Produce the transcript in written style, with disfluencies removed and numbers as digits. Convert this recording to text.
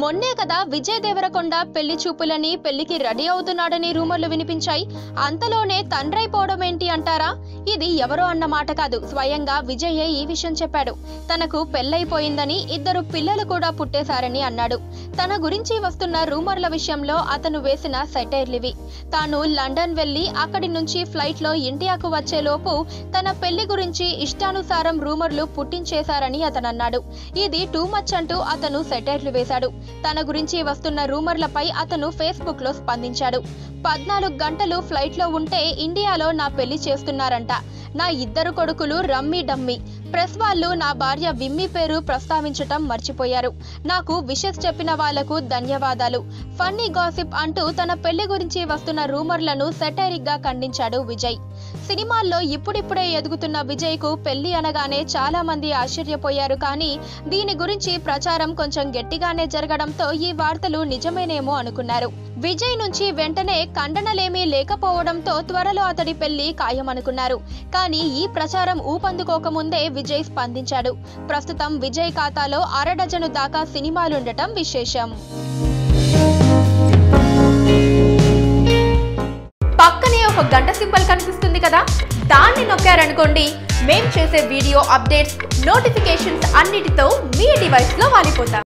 మొన్నే కదా విజయ్ దేవరకొండ పెళ్లి చూపులని పెళ్లికి రెడీ అవుతున్నాడని రూమర్లు వినిపించాయి. అంతలోనే తండ్రైపోవడం ఏంటి అంటారా? ఇది ఎవరో అన్న మాట కాదు, స్వయంగా విజయే ఈ విషయం చెప్పాడు. తనకు పెళ్లైపోయిందని, 2 పిల్లలు కూడా పుట్టేశారని అన్నాడు. తన గురించి వస్తున్న రూమర్ల విషయంలో అతను వేసిన సెటైర్లివి. తాను లండన్ వెళ్లి అక్కడి నుంచి ఫ్లైట్ లో ఇండియాకు వచ్చేలోపు తన పెళ్లి గురించి ఇష్టానుసారం రూమర్లు పుట్టించేశారని అతను అన్నాడు. ఇది టూ మచ్ అంటూ అతను సెటైర్లు వేశాడు. తన గురించి వస్తున్న రూమర్లపై అతను ఫేస్బుక్ లో స్పందించాడు. 14 గంటలు ఫ్లైట్ లో ఉంటే ఇండియాలో నా పెళ్లి చేస్తున్నారంట. నా 2 కొడుకులు రమ్మీ డమ్మీ. ప్రెస్ వాళ్ళు నా భార్య విమ్మీ పేరు ప్రస్తావించటం మర్చిపోయారు. నాకు విషెస్ చెప్పిన వాళ్లకు ధన్యవాదాలు. ఫన్నీ గాసిప్ అంటూ తన పెళ్లి గురించి వస్తున్న రూమర్లను సెటైరిక్ గా ఖండించాడు విజయ్. సినిమాల్లో ఇప్పుడిప్పుడే ఎదుగుతున్న విజయ్ కు పెళ్లి అనగానే చాలా మంది ఆశ్చర్యపోయారు. కానీ దీని గురించి ప్రచారం కొంచెం గట్టిగానే జరగడంతో ఈ వార్తలు నిజమేనేమో అనుకున్నారు. విజయ్ నుంచి వెంటనే ఖండనలేమీ లేకపోవడంతో త్వరలో అతడి పెళ్లి ఖాయమనుకున్నారు. కానీ ఈ ప్రచారం ఊపందుకోకముందే విజయ్ స్పందించాడు. ప్రస్తుతం విజయ్ ఖాతాలో 1/2 డజను దాకా సినిమాలుండటం విశేషం. పక్కనే ఒక గంట సింబల్ కనిపిస్తుంది కదా, దాన్ని నొక్కారనుకోండి, మేం చేసే వీడియో అప్డేట్స్, నోటిఫికేషన్స్ అన్నిటితో మీ డివైస్ లో వాలిపోతాం.